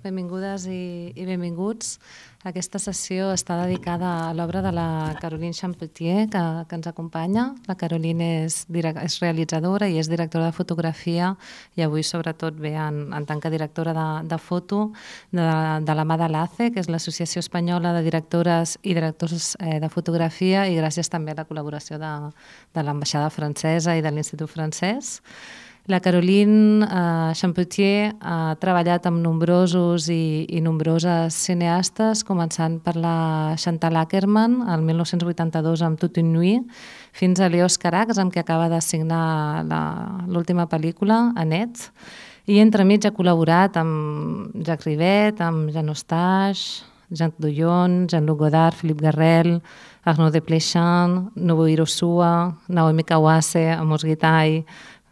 benvingudes i benvinguts. Aquesta sessió està dedicada a l'obra de la Caroline Champetier, que ens acompanya. La Caroline és realitzadora i és directora de fotografia i avui sobretot ve en tant que directora de foto de la mà de l'ACE, que és l'Associació Espanyola de Directores i Directors de Fotografia, i gràcies també a la col·laboració de l'Ambaixada Francesa i de l'Institut Francès. La Caroline Champetier ha treballat amb nombrosos i nombroses cineastes, començant per la Chantal Akerman, el 1982 amb Toute une nuit, fins a Léos Carax, amb qui acaba de signar l'última pel·lícula, Annette. I entremig ha col·laborat amb Jacques Rivette, amb Jean Eustache, Jean Douillon, Jean-Luc Godard, Philippe Garrel, Arnaud Desplechin, Nobuhiro Suwa, Naomi Kawase, Amos Gitaï,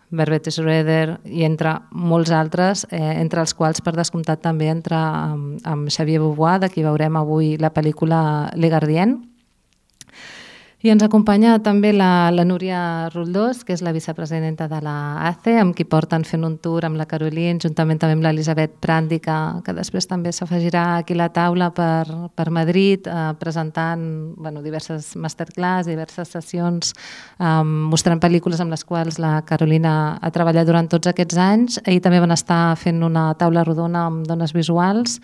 Barbet Schroeder i entre molts altres, entre els quals per descomptat també entra amb Xavier Beauvoir, de qui veurem avui la pel·lícula Les Gardiens. I ens acompanya també la Núria Roldós, que és la vicepresidenta de la ACE, amb qui porten fent un tour amb la Caroline, juntament també amb l'Elisabet Prandi, que després també s'afegirà aquí a la taula per Madrid, presentant diverses masterclass, diverses sessions, mostrant pel·lícules amb les quals la Carolina ha treballat durant tots aquests anys. Ahir també van estar fent una taula rodona amb dones visuals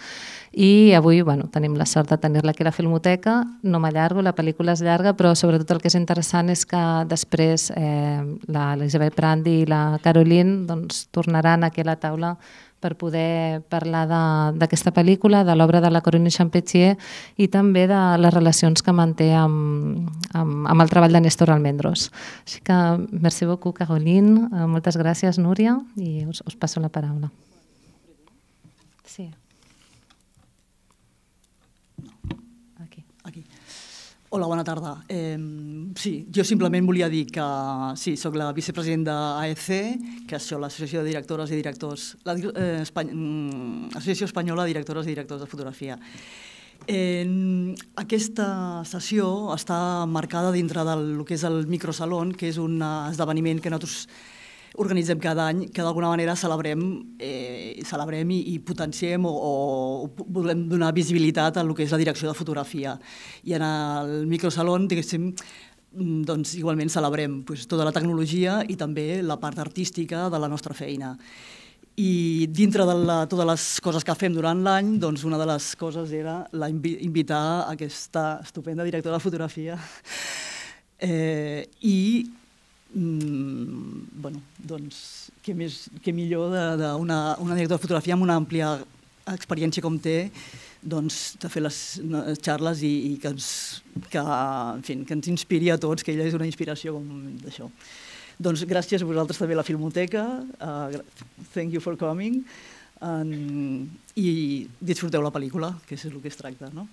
i avui tenim la sort de tenir-la aquí a la Filmoteca. No m'allargo, la pel·lícula és llarga, però sobretot el que és interessant és que després l'Elisabet Prandi i la Caroline tornaran aquí a la taula per poder parlar d'aquesta pel·lícula, de l'obra de la Caroline Champetier i també de les relacions que manté amb el treball de Néstor Almendros. Així que merci beaucoup, Caroline, moltes gràcies, Núria, i us passo la paraula. Sí. Hola, bona tarda. Sí, jo simplement volia dir que sí, soc la vicepresident d'AEC, que és l'Associació de Directores i Directors, l'Associació Espanyola de Directores i Directors de Fotografia. Aquesta sessió està marcada dintre del que és el Microsalón, que és un esdeveniment que nosaltres organitzem cada any, que d'alguna manera celebrem i potenciem o volem donar visibilitat a el que és la direcció de fotografia. I en el Microsalón, diguéssim, igualment celebrem tota la tecnologia i també la part artística de la nostra feina. I dintre de totes les coses que fem durant l'any, una de les coses era invitar aquesta estupenda directora de fotografia i què millor d'una directora de fotografia amb una àmplia experiència com té de fer les xarles i que ens inspiri a tots, que ella és una inspiració d'això. Doncs gràcies a vosaltres també a la Filmoteca, thank you for coming, i disfruteu la pel·lícula, que és el que es tracta, no?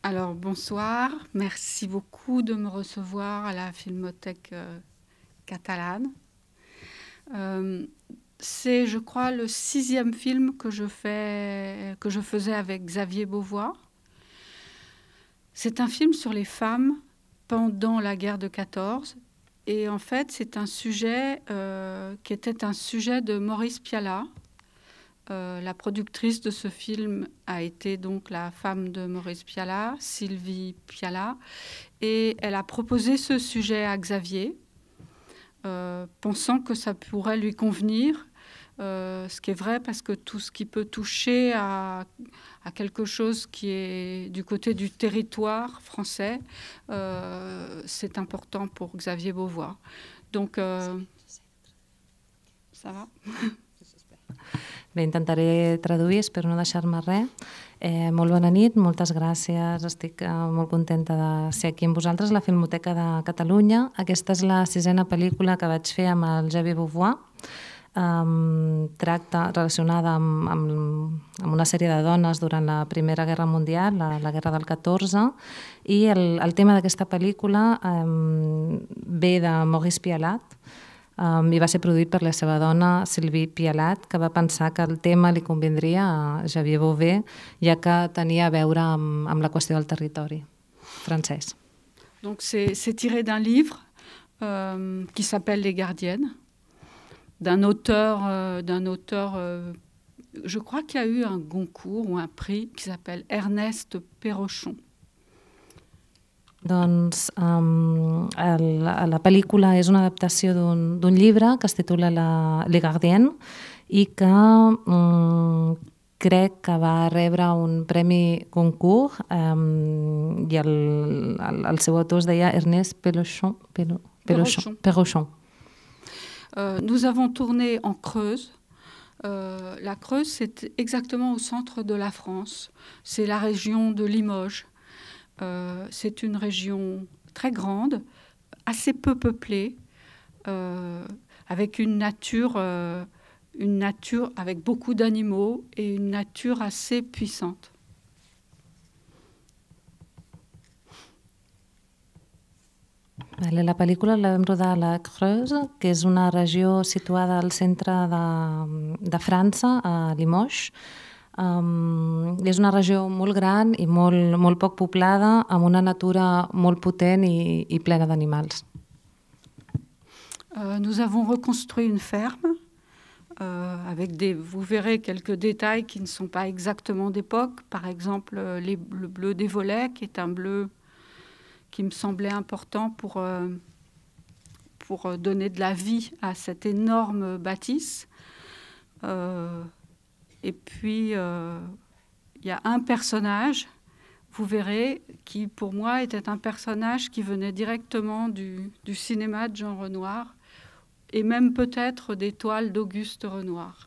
Alors, bonsoir. Merci beaucoup de me recevoir à la Filmothèque catalane. C'est, je crois, le 6e film que je faisais avec Xavier Beauvoir. C'est un film sur les femmes pendant la guerre de 14. Et en fait, c'est un sujet qui était un sujet de Maurice Pialat. La productrice de ce film a été donc la femme de Maurice Pialat, Sylvie Pialat, et elle a proposé ce sujet à Xavier, pensant que ça pourrait lui convenir, ce qui est vrai parce que tout ce qui peut toucher à quelque chose qui est du côté du territoire français, c'est important pour Xavier Beauvoir. Donc, ça va? Bé, intentaré traduir, espero no deixar-me res. Molt bona nit, moltes gràcies, estic molt contenta de ser aquí amb vosaltres, la Filmoteca de Catalunya. Aquesta és la 6a pel·lícula que vaig fer amb el Xavier Beauvoir, relacionada amb una sèrie de dones durant la Primera Guerra Mundial, la Guerra del 14, i el tema d'aquesta pel·lícula ve de Maurice Pialat, i va ser produït per la seva dona, Sylvie Pialat, que va pensar que el tema li convindria a Xavier Beauvoir, ja que tenia a veure amb la qüestió del territori francès. Donc c'est tiré d'un livre qui s'appelle Les Gardiennes, d'un auteur, je crois qu'il y a eu un concours ou un prix qui s'appelle Ernest Perrochon. Doncs la pel·lícula és una adaptació d'un llibre que es titula Les Gardiennes i que crec que va rebre un premi Goncourt i el seu autor es deia Ernest Perrochon. Nous avons tourné en Creuse. La Creuse, c'est exactement au centre de la France. C'est la région de Limoges. C'est une région très grande, assez peu peuplée, avec une nature avec beaucoup d'animaux et une nature assez puissante. La pel·lícula la vam rodar a la Creuse, que és una regió situada al centre de França, a Limoges. És una regió molt gran i molt poc poblada, amb una natura molt potent i plena d'animals. Nous avons reconstruit une ferme avec vous verrez quelques détails qui ne sont pas exactement d'époque. Par exemple, le bleu des volets, qui est un bleu qui me semblait important pour donner de la vie à cette énorme bâtisse. Et puis, il y a un personnage, vous verrez, qui pour moi était un personnage qui venait directement du cinéma de Jean Renoir, et même peut-être des toiles d'Auguste Renoir.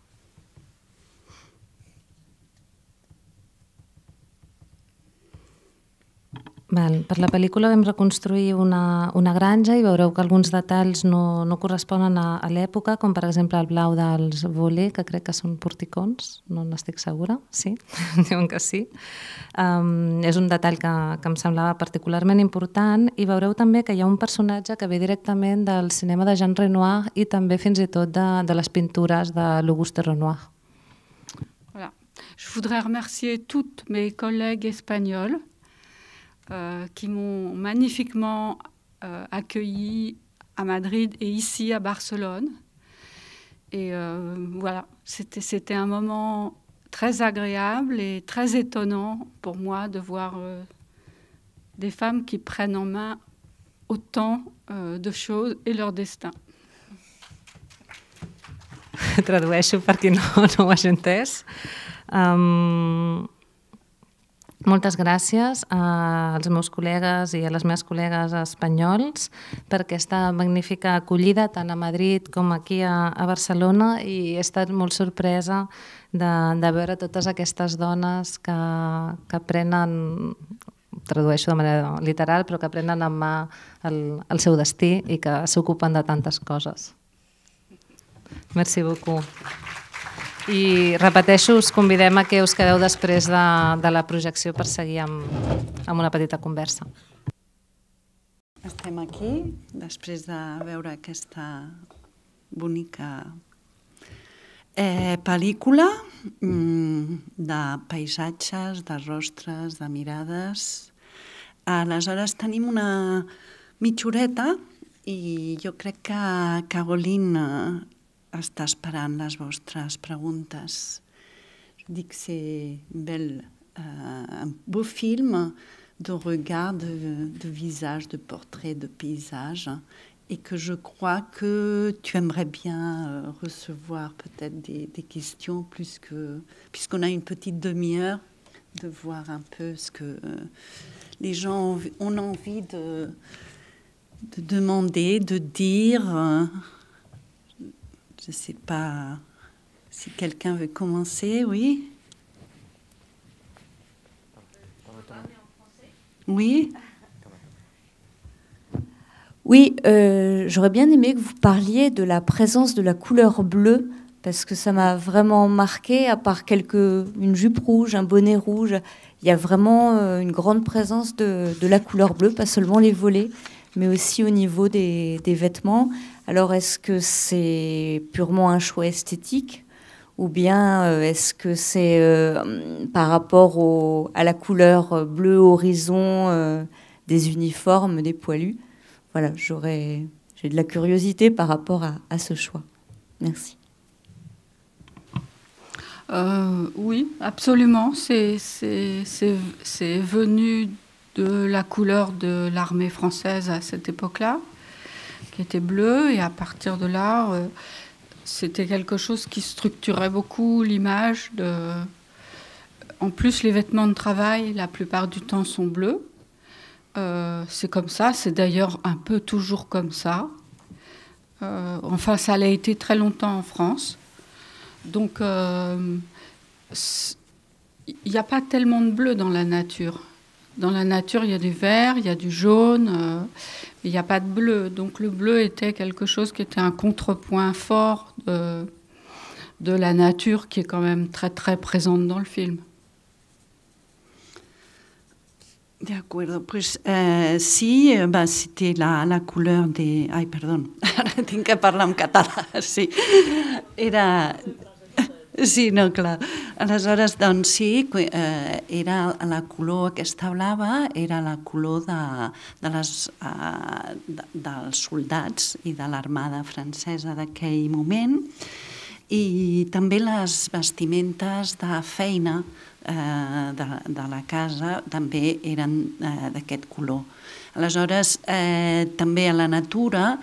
Per la pel·lícula vam reconstruir una granja i veureu que alguns detalls no corresponen a l'època, com per exemple el blau dels volets, que crec que són porticons, no n'estic segura, sí, diuen que sí. És un detall que em semblava particularment important i veureu també que hi ha un personatge que ve directament del cinema de Jean Renoir i també fins i tot de les pintures de l'Auguste Renoir. Voilà. Je voudrais remercier toutes mes collègues espagnols qui m'ont magnifiquement accueilli à Madrid et ici à Barcelone. Et voilà, c'était un moment très agréable et très étonnant pour moi de voir des femmes qui prennent en main autant de choses et leur destin. Tradueixo per qui no ho hagi entès. Moltes gràcies als meus col·legues i a les meves col·legues espanyols per aquesta magnífica acollida tant a Madrid com aquí a Barcelona, i he estat molt sorpresa de veure totes aquestes dones que prenen, tradueixo de manera literal, però que prenen en mà el seu destí i que s'ocupen de tantes coses. Merci beaucoup. I repeteixo, us convidem a que us quedeu després de la projecció per seguir amb una petita conversa. Estem aquí després de veure aquesta bonica pel·lícula de paisatges, de rostres, de mirades. Aleshores tenim una mitja horeta i jo crec que Caroline està esperant les vostres preguntes. Je dis que c'est un beau film de regard, de visage, de portrait, de paysage, et que je crois que tu aimerais bien recevoir peut-être des questions, puisqu'on a une petite demi-heure, de voir un peu ce que les gens ont envie de demander, de dire. Je ne sais pas si quelqu'un veut commencer, oui. Oui. Oui, j'aurais bien aimé que vous parliez de la présence de la couleur bleue, parce que ça m'a vraiment marqué, à part une jupe rouge, un bonnet rouge. Il y a vraiment une grande présence de la couleur bleue, pas seulement les volets, mais aussi au niveau des vêtements. Alors, est-ce que c'est purement un choix esthétique ou bien est-ce que c'est par rapport à la couleur bleu horizon des uniformes, des poilus? Voilà, j'aimerais j'ai de la curiosité par rapport à ce choix. Merci. Oui, absolument. C'est venu de la couleur de l'armée française à cette époque-là, qui était bleue, et à partir de là, c'était quelque chose qui structurait beaucoup l'image. En plus, les vêtements de travail, la plupart du temps, sont bleus. C'est comme ça, c'est d'ailleurs un peu toujours comme ça. Enfin, ça l'a été très longtemps en France. Donc, il n'y a pas tellement de bleu dans la nature. Dans la nature, il y a du vert, il y a du jaune, mais il n'y a pas de bleu. Donc, le bleu était quelque chose qui était un contrepoint fort de la nature, qui est quand même très, très présente dans le film. De acuerdo, pues sí, c'était la couleur des... Ai, perdó, ara tinc que parlar en català, sí. Era... Sí, no, clar. Aleshores, doncs sí, era la color aquesta blava, era la color dels soldats i de l'armada francesa d'aquell moment, i també les vestimentes de feina de la casa també eren d'aquest color. Aleshores, també a la natura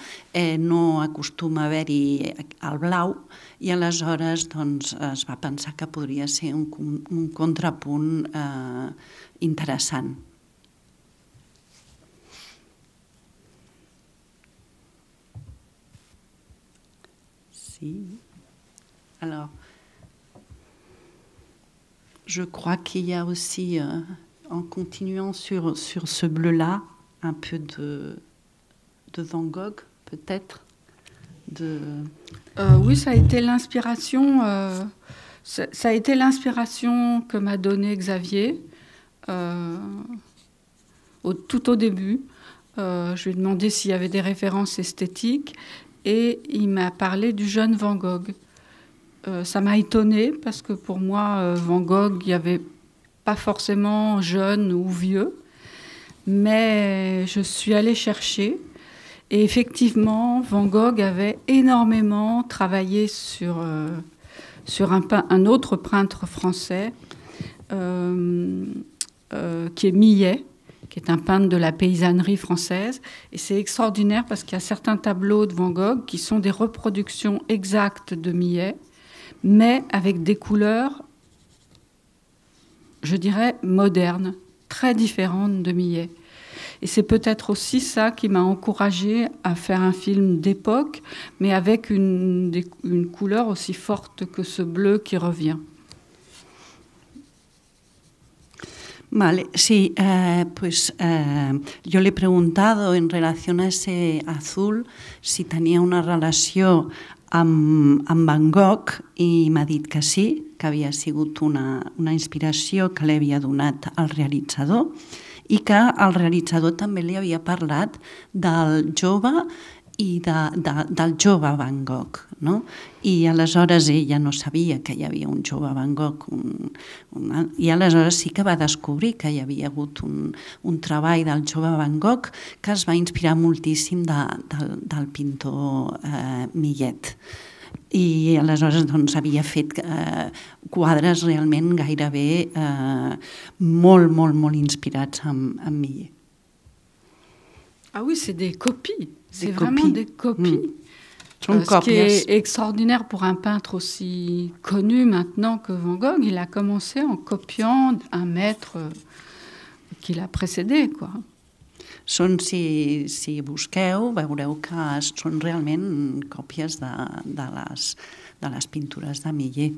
no acostuma a haver-hi el blau, i aleshores doncs, es va pensar que podria ser un contrapunt interessant. Sí. Alors, je crois qu'il y a aussi, en continuant sur ce bleu-là, un peu de Van Gogh, peut-être. Oui, ça a été l'inspiration. Ça a été l'inspiration que m'a donnée Xavier tout au début. Je lui ai demandé s'il y avait des références esthétiques et il m'a parlé du jeune Van Gogh. Ça m'a étonnée parce que pour moi, Van Gogh, il n'y avait pas forcément jeune ou vieux, mais je suis allée chercher. Et effectivement, Van Gogh avait énormément travaillé sur un autre peintre français qui est Millet, qui est un peintre de la paysannerie française. Et c'est extraordinaire parce qu'il y a certains tableaux de Van Gogh qui sont des reproductions exactes de Millet, mais avec des couleurs, je dirais, modernes, très différentes de Millet. Et c'est peut-être aussi ça qui m'a encouragée à faire un film d'époque, mais avec une couleur aussi forte que ce bleu qui revient. Vale, sí, pues yo le he preguntado en relación a ese azul si tenía una relació amb Van Gogh i m'ha dit que sí, que havia sigut una inspiració que li havia donat el realitzador i que el realitzador també li havia parlat del jove i del jove Van Gogh, no? I aleshores ella no sabia que hi havia un jove Van Gogh i aleshores sí que va descobrir que hi havia hagut un treball del jove Van Gogh que es va inspirar moltíssim del pintor Millet. I aleshores doncs, havia fet quadres realment gairebé molt, molt, molt inspirats en Millet. Ah oui, c'est des copies. C'est vraiment des copies. Ce qui est extraordinaire pour un peintre aussi connu maintenant que Van Gogh. Il a commencé en copiant un maître qui l'a précédé, quoi. Si busqueu, veureu que són realment còpies de les pintures de Millet,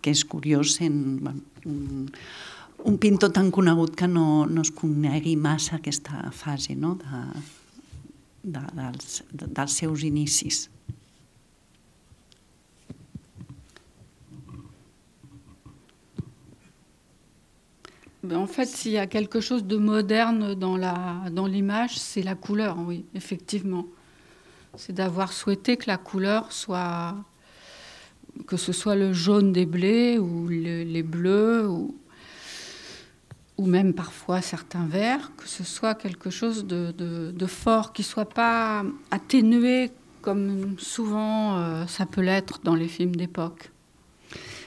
que és curiós en un pintor tan conegut que no es conegui massa aquesta fase, no? dels seus inicis. En fait, s'il y a quelque chose de moderne dans l'image, c'est la couleur, oui, effectivement. C'est d'avoir souhaité que la couleur soit, que ce soit le jaune des blés ou les bleus ou ou même parfois certains vers, que ce soit quelque chose de fort, qui ne soit pas atténué comme souvent ça peut l'être dans les films d'époque.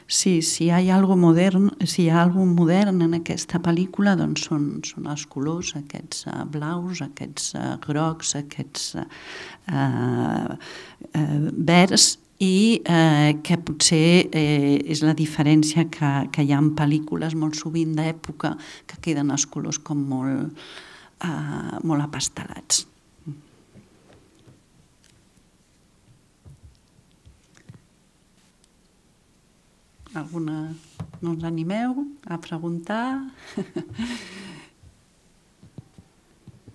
Sí, si hi ha algo modern, si hi ha algo modern en aquesta pel·lícula, doncs són els colors, aquests blaus, aquests grocs, aquests verds, i que potser és la diferència que hi ha en pel·lícules molt sovint d'època que queden els colors com molt apastelats. Alguna... No us animeu a preguntar?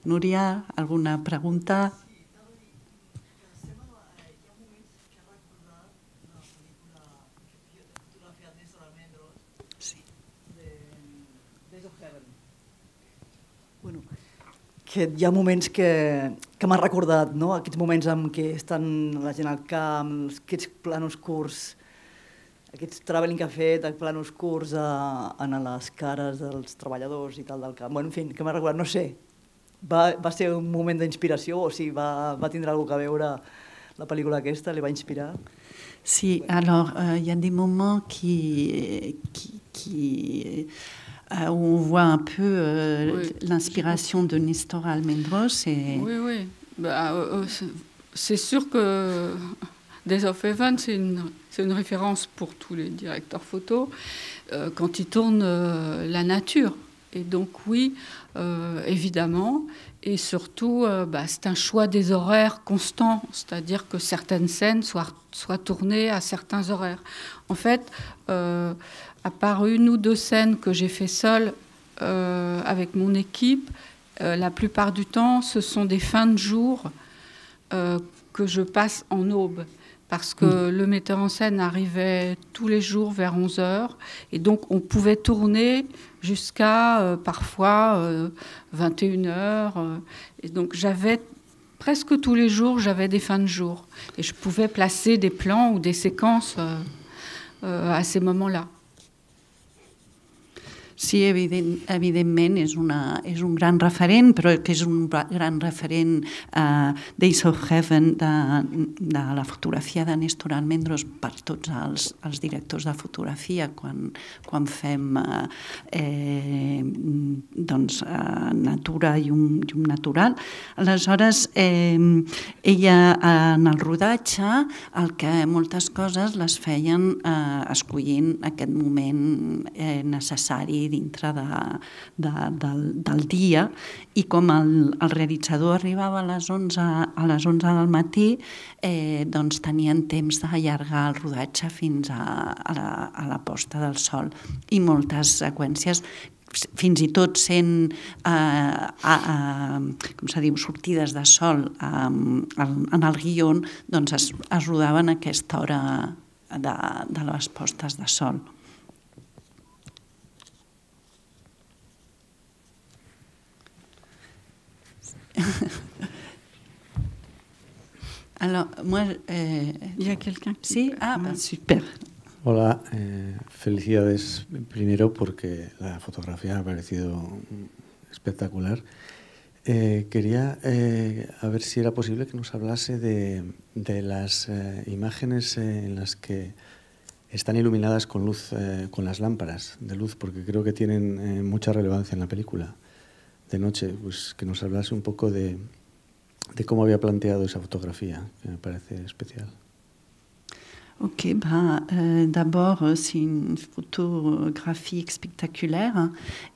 Núria, alguna pregunta? Bueno, que hi ha moments que m'han recordat, no? Aquests moments en què estan la gent al camp, aquests planos curts, aquests travelling que ha fet, planos curts en les cares dels treballadors i tal del camp. Bueno, en fi, que m'ha recordat, no sé, va ser un moment d'inspiració o si va tindre alguna cosa a veure la pel·lícula aquesta, li va inspirar? Sí, alors il y a des moments où on voit un peu l'inspiration de Nestor Almendros. Oui, oui. C'est sûr que Days of Heaven, c'est une référence pour tous les directeurs photos quand ils tournent la nature. Et donc oui, évidemment. Et surtout, c'est un choix des horaires constants, c'est-à-dire que certaines scènes soient tournées à certains horaires. En fait, à part une ou deux scènes que j'ai fait seule avec mon équipe, la plupart du temps, ce sont des fins de jour que je passe en aube. Parce que le metteur en scène arrivait tous les jours vers 11h. Et donc, on pouvait tourner jusqu'à parfois 21h. Et donc, presque tous les jours, j'avais des fins de jour. Et je pouvais placer des plans ou des séquences à ces moments-là. Sí, evidentment és un gran referent, però que és un gran referent Days of Heaven de la fotografia de Néstor Almendros per tots els directors de fotografia quan fem natura i llum natural. Aleshores, ella en el rodatge moltes coses les feien escollint aquest moment necessari dintre del dia, i com el realitzador arribava a les 11 del matí, doncs tenien temps d'allargar el rodatge fins a la posta del sol, i moltes seqüències fins i tot sent com se diu, sortides de sol en el guió, doncs es rodaven a aquesta hora de les postes de sol. Alors, moi... Il y a quelqu'un qui... Sí? Ah, super. Hola, felicidades primero porque la fotografía me ha parecido espectacular. Quería a ver si era posible que nos hablase de las imágenes en las que están iluminadas con luz, con las lámparas de luz, porque creo que tienen mucha relevancia en la película. De noche, pues que nos hablase un poco de cómo había planteado esa fotografía, que me parece especial. Ok, d'abord, c'est une photo graphique spectaculaire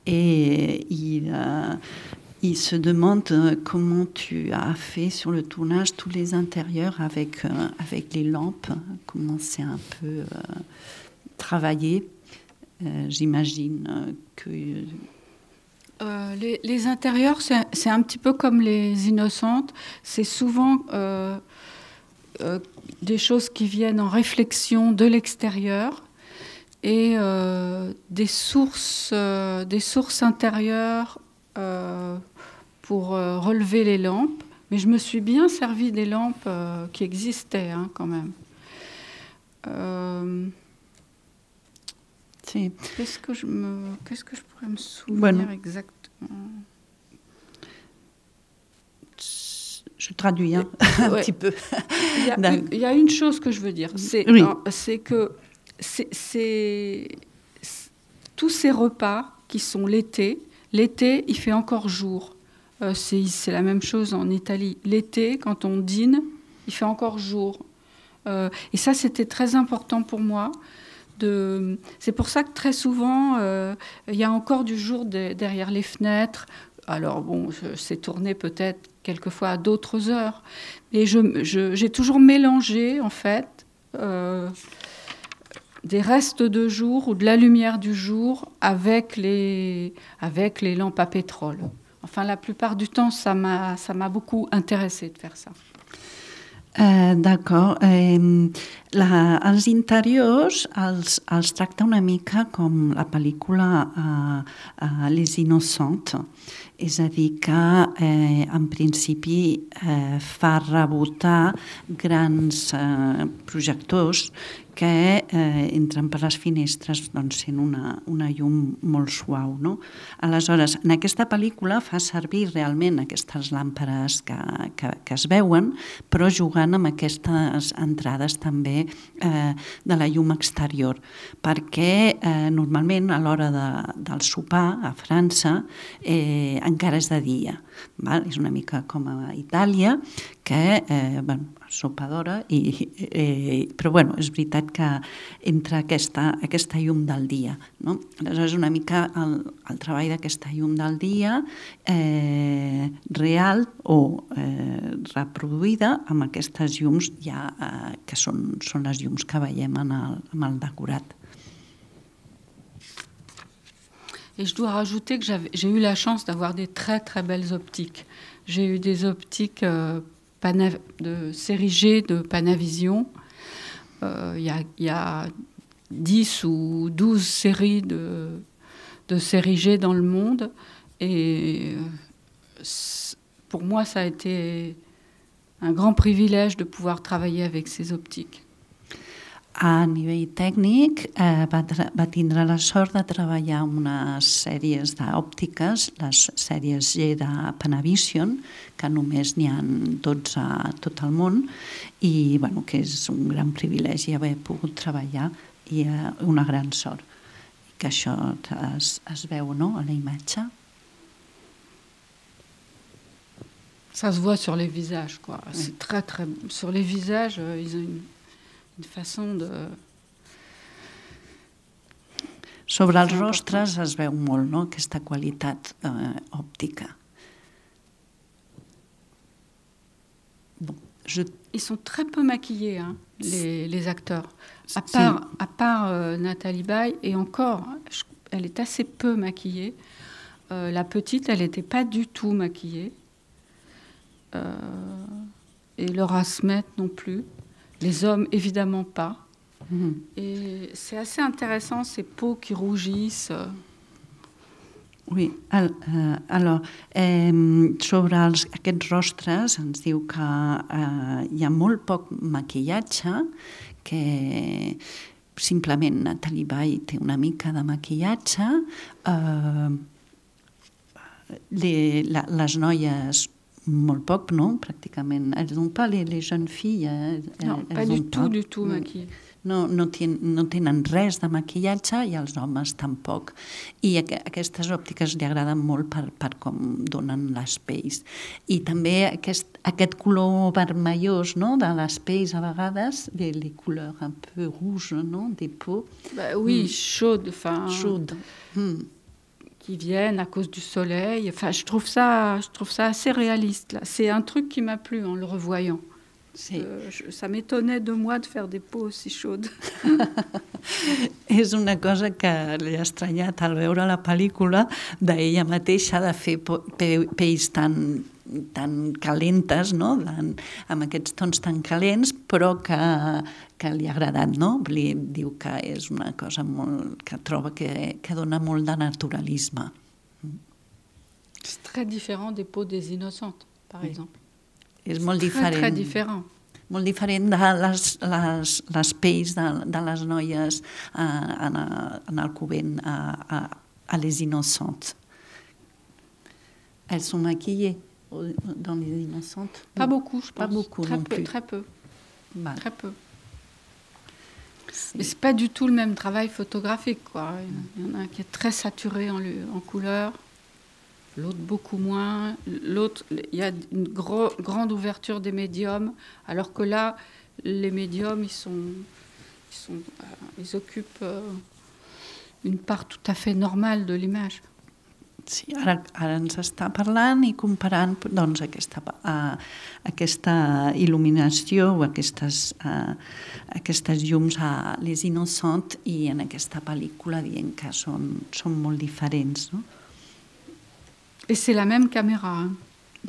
et il se demande comment tu as fait sur le tournage tous les intérieurs avec les lampes, comment c'est un peu travaillé. J'imagine que... Les intérieurs, c'est un petit peu comme les Innocentes. C'est souvent des choses qui viennent en réflexion de l'extérieur et des sources intérieures pour relever les lampes. Mais je me suis bien servi des lampes qui existaient quand même. Sí. Qu'est-ce que je pourrais me souvenir exactement? Je traduis un petit peu. Il y a une chose que je veux dire, c'est que tous ces repas qui sont l'été, il fait encore jour. C'est la même chose en Italie. L'été, quand on dîne, il fait encore jour. Et ça, c'était très important pour moi. C'est pour ça que très souvent, il y a encore du jour derrière les fenêtres. Alors bon, c'est tourné peut-être quelquefois à d'autres heures. Mais j'ai toujours mélangé, en fait, des restes de jour ou de la lumière du jour avec les lampes à pétrole. Enfin, la plupart du temps, ça m'a beaucoup intéressé de faire ça. D'acord. Els interiors els tracta una mica com la pel·lícula Les Innocentes. És a dir, que en principi fa rebotar grans projectors que entren per les finestres sent una llum molt suau. No? Aleshores, en aquesta pel·lícula fa servir realment aquestes làmpades que es veuen, però jugant amb aquestes entrades també de la llum exterior, perquè normalment a l'hora del sopar a França encara és de dia. Val? És una mica com a Itàlia, que sopa d'hora, però és veritat que entra aquesta llum del dia. No? Aleshores, una mica el treball d'aquesta llum del dia real o reproduïda amb aquestes llums ja que són les llums que veiem en el decorat. Et je dois rajouter que j'ai eu la chance d'avoir des très très belles optiques. J'ai eu des optiques de série G de Panavision. Il y a 10 ou 12 séries de série G dans le monde. Et pour moi, ça a été un grand privilège de pouvoir travailler avec ces optiques. A nivell tècnic, va tindre la sort de treballar amb unes sèries d'òptiques, les sèries G de Panavision, que només n'hi ha 12 a tot el món, i que és un gran privilegi haver pogut treballar i una gran sort. Que això es veu, no?, a la imatge. Ça se voit sur les visages, quoi. Oui. C'est très, très... Sur les visages, ils ont une façon de... Sobre els rostres es veu molt, no?, aquesta qualitat òptica. Bon, Ils sont très peu maquillés, hein, les acteurs. À part Nathalie Baye, et encore, elle est assez peu maquillée. La petite, elle n'était pas du tout maquillée. Et Laura Smet non plus. Les hommes, évidemment pas. Mm-hmm. Et c'est assez intéressant, ces peaux qui rougissent. Oui, alors, sobre aquests rostres ens diu que hi ha molt poc maquillatge, que simplement Nathalie Baye té una mica de maquillatge, les noies molt poc, no? Pràcticament. Elles n'ont pas les jeunes filles. Non, pas du tout maquillées. No tenen res de maquillatge i els homes tampoc. I aquestes òptiques li agraden molt per com donen les pells. I també aquest color vermellós, no?, de les pells a vegades, les couleurs un peu rouges, no?, des peaux. Oui, chaudes. Chaudes. Qui viennent à cause du soleil. Enfin, je trouve ça assez réaliste, là. C'est un truc qui m'a plu en le revoyant. Sí. Ça m'étonnait de moi de faire des peaux aussi chaudes. És una cosa que l'he estranyat al veure la pel·lícula d'ella mateixa, de fer pells tan calentes, no?, amb aquests tons tan calents, però que li ha agradat, no? Diu que és una cosa que troba que dona molt de naturalisme. C'est très différent des peaux des Innocentes, par exemple. És molt diferent. Très différent. molt diferent de les pells de les noies en el convent à Les Innocentes. Elles sont maquillées dans Les Innocentes? Pas beaucoup, je pense. Pas beaucoup très non peu, plus. Très peu. Vale. Très peu. Mais c'est pas du tout le même travail photographique, quoi. Il y en a un qui est très saturé en couleur, l'autre beaucoup moins. L'autre, il y a une grande ouverture des médiums, alors que là, les médiums, ils occupent une part tout à fait normale de l'image. Sí, ara ens està parlant i comparant doncs, aquesta il·luminació o aquestes llums a Les Innocentes i en aquesta pel·lícula dient que són molt diferents. No? Et c'est la même caméra. Hein.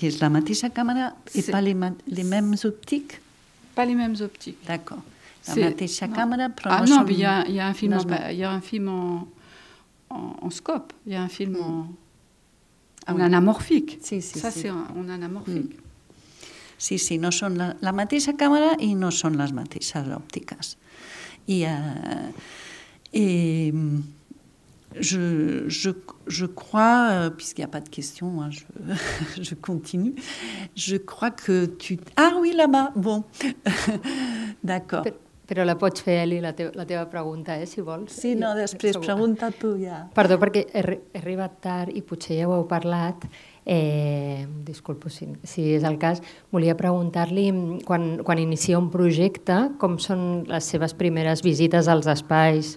I és la mateixa càmera et pas les mêmes optiques? Pas les mêmes optiques. D'accord. La mateixa càmera, però no són... il y a un film en scope, il y a un film en anamorphique. Sí, ça, c'est en anamorphique. Sí, no són la mateixa càmera i no són les mateixes òptiques. I je crois, puisqu'il n'y a pas de questions, hein, je continue, je crois que tu... Ah oui, là-bas, bon, d'accord. Però la pots fer, Eli, la teva pregunta, si vols. Sí, no, després pregunta tu ja. Perdó, perquè he arribat tard i potser ja ho heu parlat. Disculpo si és el cas. Volia preguntar-li, quan inicia un projecte, com són les seves primeres visites als espais,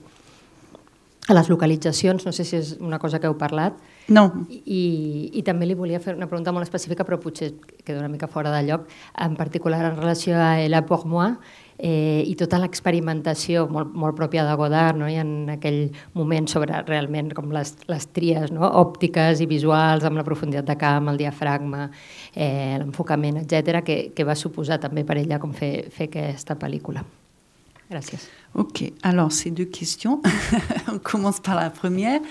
a les localitzacions, no sé si és una cosa que heu parlat. No. I també li volia fer una pregunta molt específica, però potser queda una mica fora de lloc, en particular en relació a Elle pour moi, i tota l'experimentació molt pròpia de Godard, no? I en aquell moment sobre realment com les tries, no? Òptiques i visuals, amb la profunditat de camp, el diafragma, l'enfocament, etc., que va suposar també per ella com fer aquesta pel·lícula. Gràcies. Ok, alors c'est deux questions. On commence par la première.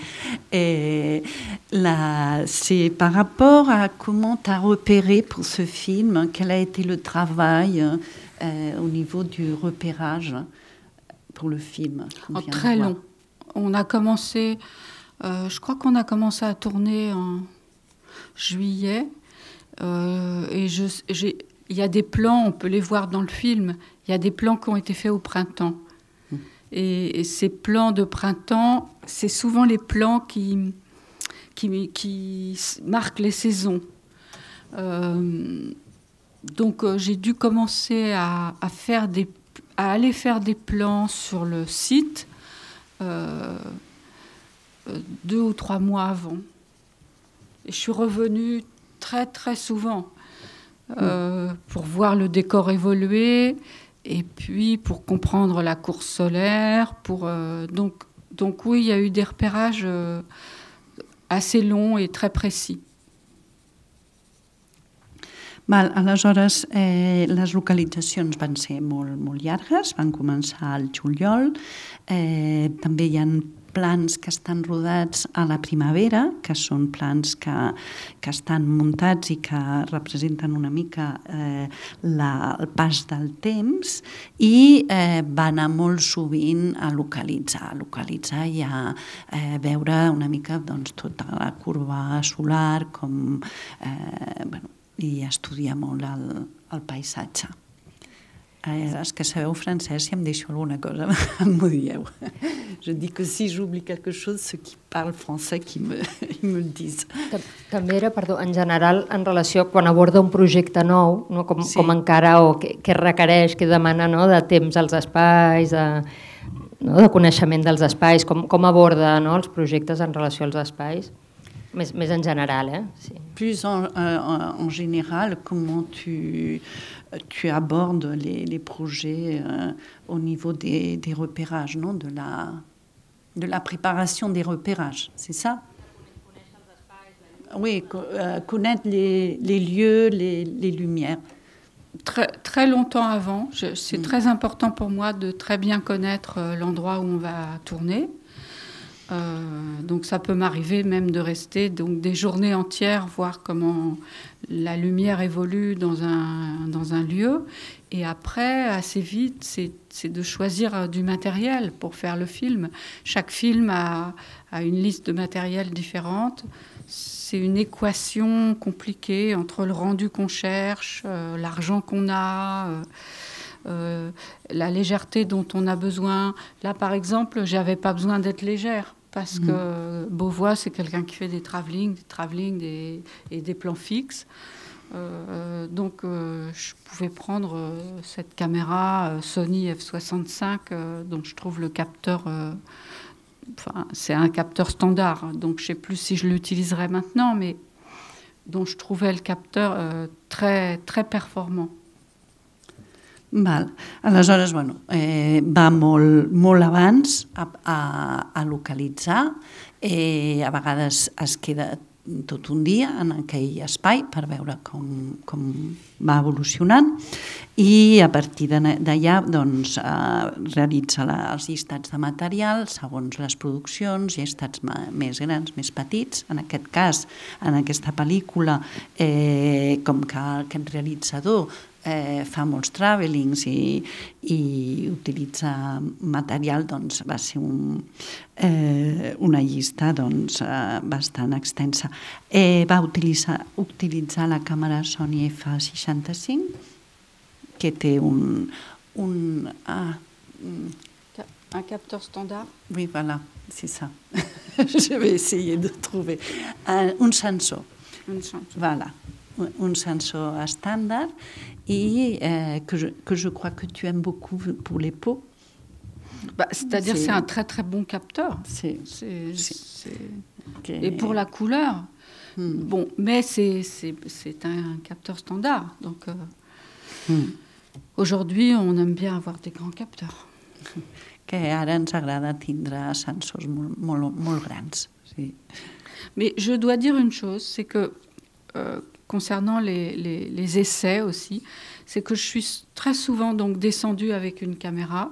C'est par rapport à comment tu as repéré pour ce film, quel a été le travail au niveau du repérage pour le film. Très long. On a commencé, je crois qu'on a commencé à tourner en juillet. Et il y a des plans, on peut les voir dans le film, il y a des plans qui ont été faits au printemps. Et ces plans de printemps, c'est souvent les plans qui marquent les saisons. Donc j'ai dû commencer à aller faire des plans sur le site 2 ou 3 mois avant. Et je suis revenue très très souvent pour voir le décor évoluer et puis pour comprendre la course solaire. Donc oui, il y a eu des repérages assez longs et très précis. Val, aleshores, les localitzacions van ser molt llargues, van començar al juliol. També hi ha plans que estan rodats a la primavera, que són plans que estan muntats i que representen una mica el pas del temps, i va anar molt sovint a localitzar i a veure una mica doncs, tota la curva solar, i estudiar molt el paisatge. És que sabeu francès, si em deixo alguna cosa, m'ho dieu. Je dis que si j'oublie quelque chose, ceux qui parlent français, ils me le disent. També era, perdó, en general, en relació quan aborda un projecte nou, no? Com encara, o què requereix, què demana, no? De temps als espais, de coneixement dels espais, com aborda, no? Els projectes en relació als espais. Més en general, sí. Plus en général, comment tu abordes les projets au niveau des repérages, non? De la préparation des repérages, c'est ça? Oui, connaître les lieux, les lumières. Très longtemps avant, c'est très important pour moi de très bien connaître l'endroit où on va tourner. Donc ça peut m'arriver même de rester donc, des journées entières, voir comment la lumière évolue dans un lieu. Et après, assez vite, c'est de choisir du matériel pour faire le film. Chaque film a une liste de matériel différente. C'est une équation compliquée entre le rendu qu'on cherche, l'argent qu'on a, la légèreté dont on a besoin. Là, par exemple, j'avais pas besoin d'être légère parce que Beauvois, c'est quelqu'un qui fait des travelling et des plans fixes. Donc, je pouvais prendre cette caméra Sony F65, dont je trouve le capteur... c'est un capteur standard, donc je ne sais plus si je l'utiliserai maintenant, mais dont je trouvais le capteur très, très performant. Val. Aleshores, bueno, va molt abans a localitzar, a vegades es queda tot un dia en aquell espai per veure com va evolucionant i a partir d'allà doncs, realitza els llistats de material segons les produccions, llistats més grans, més petits. En aquest cas, en aquesta pel·lícula, com que aquest realitzador fa molts travelings i utilitza material, doncs va ser una llista doncs, bastant extensa. Va utilitzar la càmera Sony F65, que té un capteur standard. Oui, voilà, c'est ça. Je vais essayer de trouver. Un sensor. Voilà. Un sensor standard et que je crois que tu aimes beaucoup pour les peaux. C'est-à-dire c'est un très très bon capteur. Et pour la couleur, bon, mais c'est un capteur standard. Donc aujourd'hui, on aime bien avoir des grands capteurs. Que ara ens agrada tindre sensors molt grans. Sí. Mais je dois dire une chose, c'est que concernant les essais aussi, c'est que je suis très souvent donc descendue avec une caméra.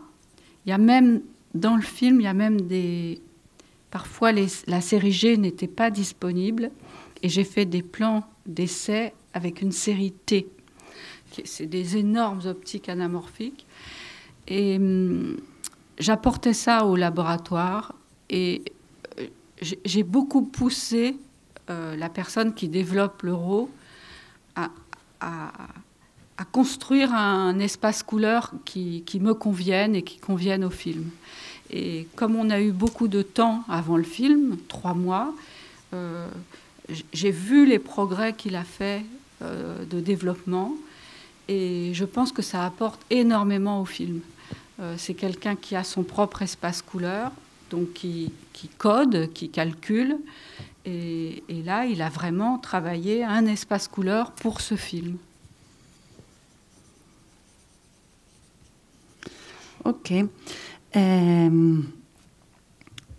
Il y a même, dans le film, il y a même parfois la série G n'était pas disponible et j'ai fait des plans d'essais avec une série T. C'est des énormes optiques anamorphiques. Et j'apportais ça au laboratoire et j'ai beaucoup poussé la personne qui développe le RAW à construire un espace couleur qui me convienne et qui convienne au film. Et comme on a eu beaucoup de temps avant le film, 3 mois, j'ai vu les progrès qu'il a fait de développement et je pense que ça apporte énormément au film. C'est quelqu'un qui a son propre espace couleur, donc qui code, qui calcule. Et là, il a vraiment travaillé un espace couleur pour ce film. Ok.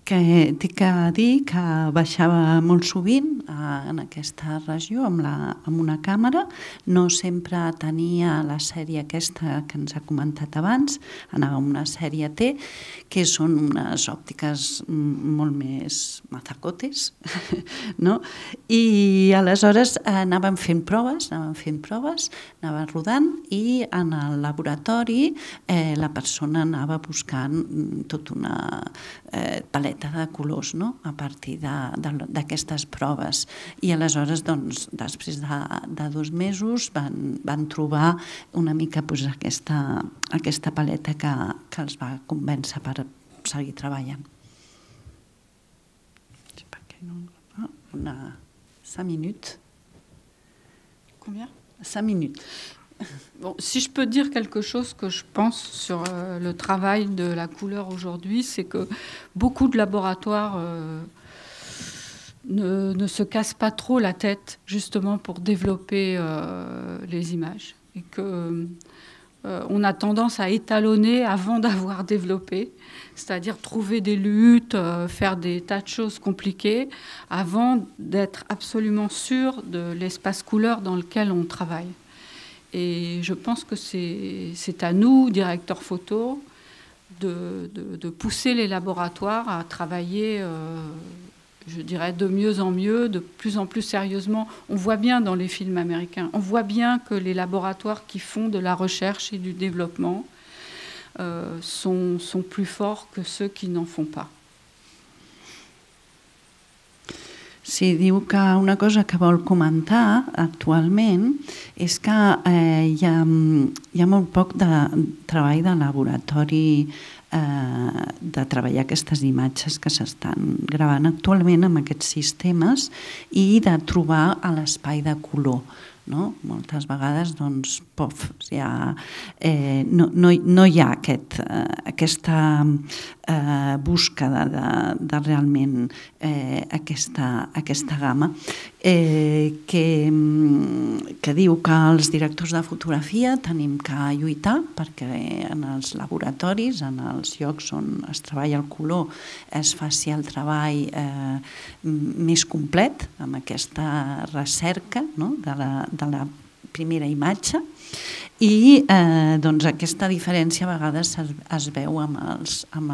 Que t'he que dir que baixava molt sovint en aquesta regió amb una càmera. No sempre tenia la sèrie aquesta que ens ha comentat abans, anava amb una sèrie T, que són unes òptiques molt més mazacotes, no? I aleshores anàvem fent proves, anava rodant i en el laboratori la persona anava buscant tota una paleta de colors, no? A partir d'aquestes proves. I aleshores, doncs, després de 2 mesos van trobar una mica aquesta paleta que els va convèncer per seguir treballant. 5 minutes. Combien? 5 minutes. Bon, si je peux dire quelque chose que je pense sur le travail de la couleur aujourd'hui, c'est que beaucoup de laboratoires ne se cassent pas trop la tête justement pour développer les images. Et qu'on a tendance à étalonner avant d'avoir développé, c'est-à-dire trouver des luttes, faire des tas de choses compliquées avant d'être absolument sûr de l'espace couleur dans lequel on travaille. Et je pense que c'est à nous, directeurs photo, de pousser les laboratoires à travailler, je dirais, de mieux en mieux, de plus en plus sérieusement. On voit bien dans les films américains, on voit bien que les laboratoires qui font de la recherche et du développement sont plus forts que ceux qui n'en font pas. Sí, diu que una cosa que vol comentar actualment és que hi ha molt poc de treball de laboratori de treballar aquestes imatges que s'estan gravant actualment amb aquests sistemes i de trobar a l'espai de color. No? Moltes vegades doncs, no hi ha aquesta búsqueda de realment aquesta gamma que diu que els directors de fotografia tenim que lluitar perquè en els laboratoris, en els llocs on es treballa el color, es faci el treball més complet amb aquesta recerca, no? de la primera imatge i doncs aquesta diferència a vegades es veu amb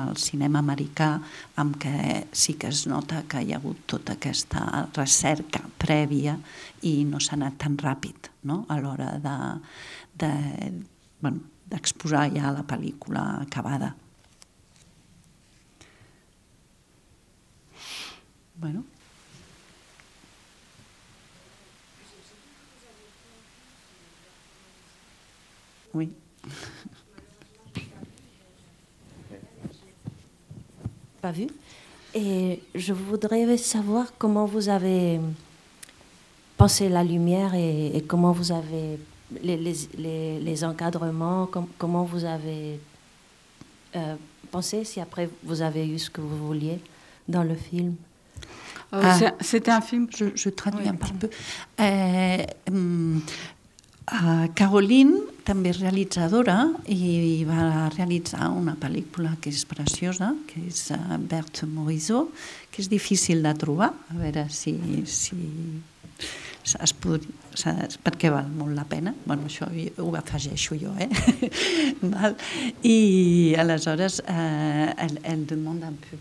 el cinema americà, amb què sí que es nota que hi ha hagut tota aquesta recerca prèvia i no s'ha anat tan ràpid, no? A l'hora d'exposar ja la pel·lícula acabada. Bueno. Oui. Pas vu. Et je voudrais savoir comment vous avez pensé la lumière et comment vous avez les encadrements, comment vous avez pensé, si après vous avez eu ce que vous vouliez dans le film. C'était un film... Je traduis un petit peu. Caroline també és realitzadora i va realitzar una pel·lícula que és preciosa, que és Berthe Morisot, que és difícil de trobar, a veure si es podria, perquè val molt la pena. Bueno, això ho afegeixo jo, I aleshores elle demande un peu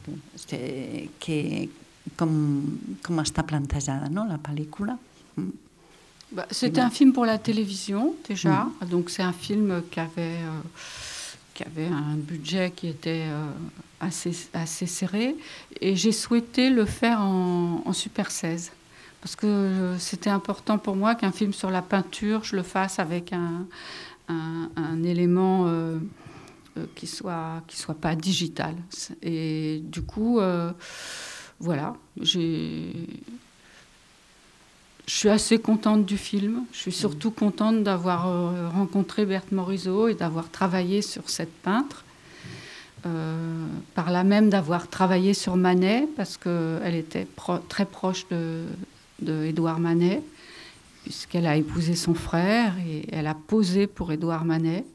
com està plantejada, no, la pel·lícula. C'était un film pour la télévision déjà, donc c'est un film qui avait un budget qui était assez serré et j'ai souhaité le faire en Super 16 parce que c'était important pour moi qu'un film sur la peinture, je le fasse avec un élément qui soit pas digital. Et du coup, voilà, je suis assez contente du film. Je suis surtout contente d'avoir rencontré Berthe Morisot et d'avoir travaillé sur cette peintre. Par là même d'avoir travaillé sur Manet, parce qu'elle était très proche de Édouard Manet, puisqu'elle a épousé son frère et elle a posé pour Édouard Manet.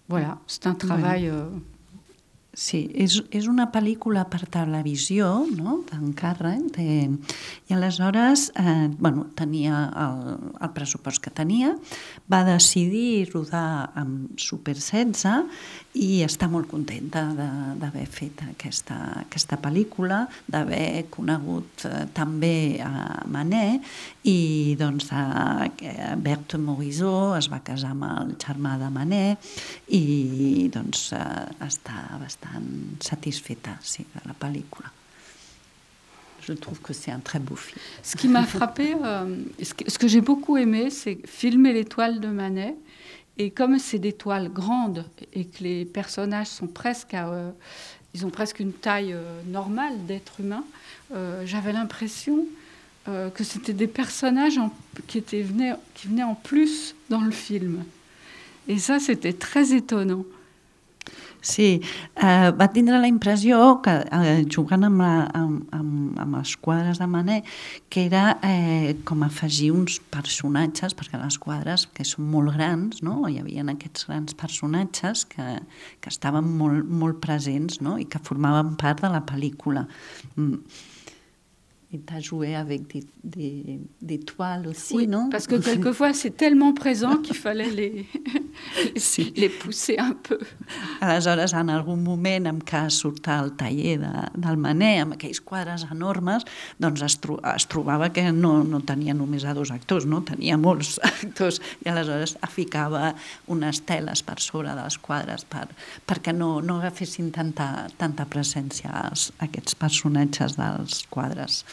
Voilà, c'est un travail... Sí, és una pel·lícula per televisió, no?, d'encàrrec, i aleshores tenia el pressupost que tenia, va decidir rodar amb Super 16 i està molt contenta d'haver fet aquesta pel·lícula, d'haver conegut també a Manet i doncs Berthe Morisot es va casar amb el germà de Manet i doncs està bastant satisfaite de la película. Je trouve que c'est un très beau film. Ce qui m'a frappé, ce que j'ai beaucoup aimé, c'est filmer les toiles de Manet. Et comme c'est des toiles grandes et que les personnages sont ils ont presque une taille normale d'être humain, j'avais l'impression que c'était des personnages qui venaient en plus dans le film. Et ça, c'était très étonnant. Sí, va tindre la impressió que jugant amb els quadres de Manet que era com afegir uns personatges, perquè les quadres que són molt grans, no? Hi havia aquests grans personatges que estaven molt presents, no? I que formaven part de la pel·lícula. Et tu as joué avec des toiles aussi, oui, non? Parce que quelquefois c'est tellement présent qu'il fallait sí. Les pousser un peu. Aleshores, en algun moment en què surt al taller del Manet, amb aquells quadres enormes, doncs es trobava que no tenia només a 2 actors, no? Tenia molts actors, i aleshores ficava unes teles per sobre dels quadres perquè no agafessin tanta presència aquests personatges dels quadres.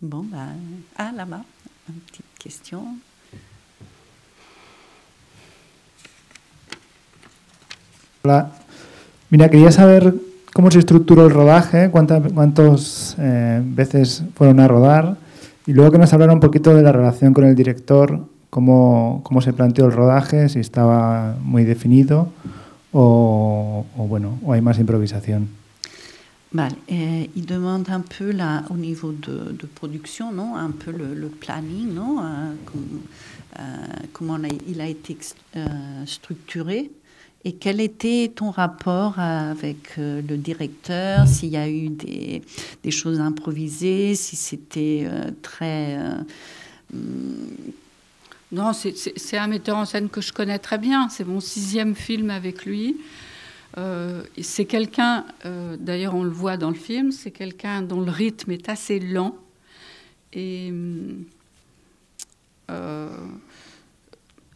Bon, là-bas, une petite question. Hola. Mira, quería saber cómo se estructuró el rodaje, cuántas veces fueron a rodar, y luego que nos hablara un poquito de la relación con el director, cómo se planteó el rodaje, si estaba muy definido o hay más improvisación. Vale. Il demande un peu au niveau de production, non? Un peu le planning, non? Comment il a été structuré, et quel était ton rapport avec le directeur, s'il y a eu des choses improvisées, si c'était très... Non, c'est un metteur en scène que je connais très bien, c'est mon 6e film avec lui. C'est quelqu'un, d'ailleurs on le voit dans le film, c'est quelqu'un dont le rythme est assez lent. Et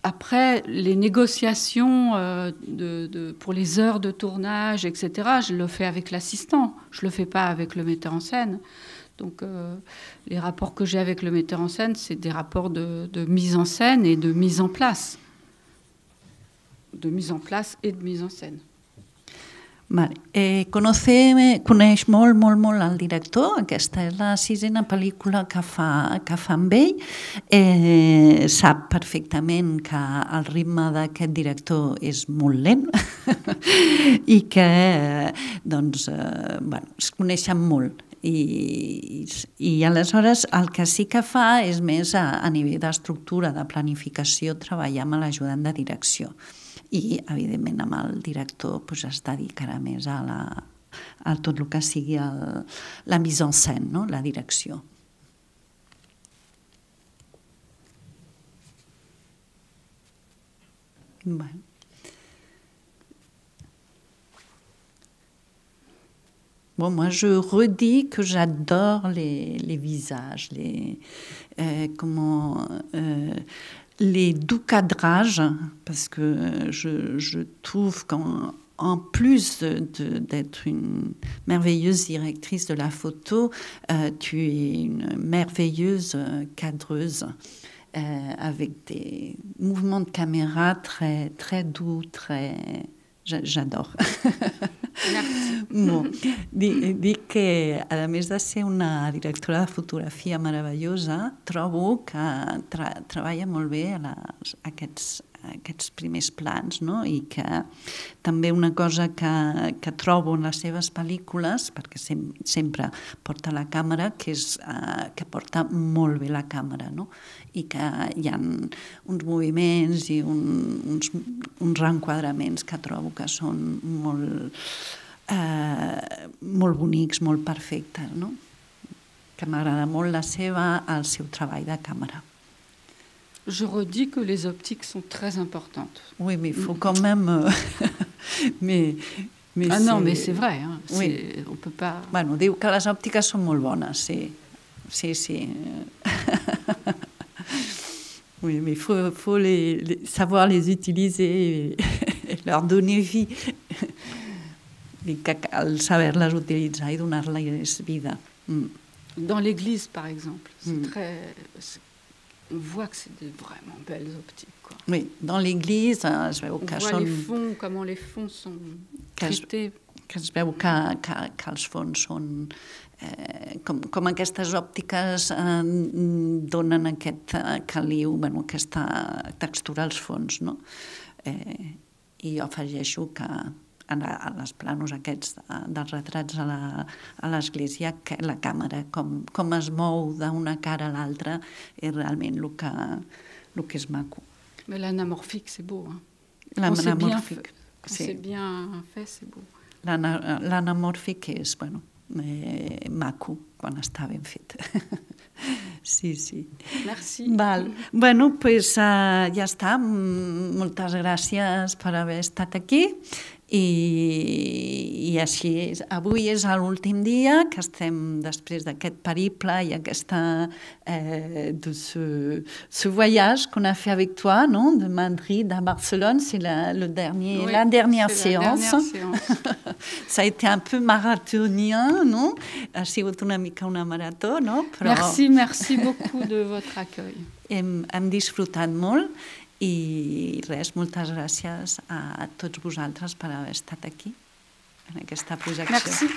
après, les négociations pour les heures de tournage, etc., je le fais avec l'assistant, je ne le fais pas avec le metteur en scène. Donc les rapports que j'ai avec le metteur en scène, c'est des rapports de mise en scène et de mise en place. De mise en place et de mise en scène. Vale. Coneix molt el director. Aquesta és la 6a pel·lícula que fa amb ell. Sap perfectament que el ritme d'aquest director és molt lent i que es coneixen molt. I aleshores el que sí que fa és més a nivell d'estructura, de planificació, treballar amb l'ajudant de direcció. I, evidentment, amb el director es dedicarà més a tot el que sigui la mise en scène, no? La direcció. Bueno. Bon, moi, je redis que j'adore les visages, les doux cadrages, parce que je trouve qu'en plus d'être une merveilleuse directrice de la photo, tu es une merveilleuse cadreuse, avec des mouvements de caméra très, très doux, très... J'adore. Bon. Dic que, a més de ser una directora de fotografia meravellosa, trobo que treballa molt bé aquests primers plans, no? I que també una cosa que trobo en les seves pel·lícules, perquè sempre porta la càmera, que és que porta molt bé la càmera, no? I que hi ha uns moviments i uns reenquadraments que trobo que són molt bonics, molt perfectes, no? Que m'agrada molt el seu treball de càmera. Je redis que les optiques sont très importantes. Oui, mais il faut quand même... mais non, mais c'est vrai. Hein. Oui. On peut pas... Bueno, diu que les òptiques són molt bones, sí. Sí. Oui, mais il faut savoir les utiliser et leur donner vie. I cal saber-les utilitzar i donar-les vida. Dans l'église, par exemple, c'est très... On voit que c'est vraiment belles optiques. Quoi. Oui, dans l'église, es veu que on voit les fonds, comment les fonds sont traités. Que es veu que els fons són... com aquestes òptiques donen aquest caliu, aquesta textura als fons, no? I jo afegeixo que en els planos aquests dels retrats a l'església, que la càmera, com es mou d'una cara a l'altra, és realment el que és maco. Mais l'anamorphique, c'est beau. Hein. L'anamorphique, c'est bien fait, c'est beau. L'anamorphique és, maco. quan està ben fet. Sí, sí. Merci. Val. Bueno, pues ja està. Moltes gràcies per haver estat aquí. I així és. Avui és l'últim dia que estem després d'aquest periple i ce voyage qu'on a fait avec toi, non? De Madrid à Barcelone, c'est la dernière séance. Ça a été un peu marathonien, non? Ha sigut una mica una marató, no? Però... Merci beaucoup de votre accueil. Hem disfrutat molt. I res, moltes gràcies a tots vosaltres per haver estat aquí en aquesta projecció. Merci.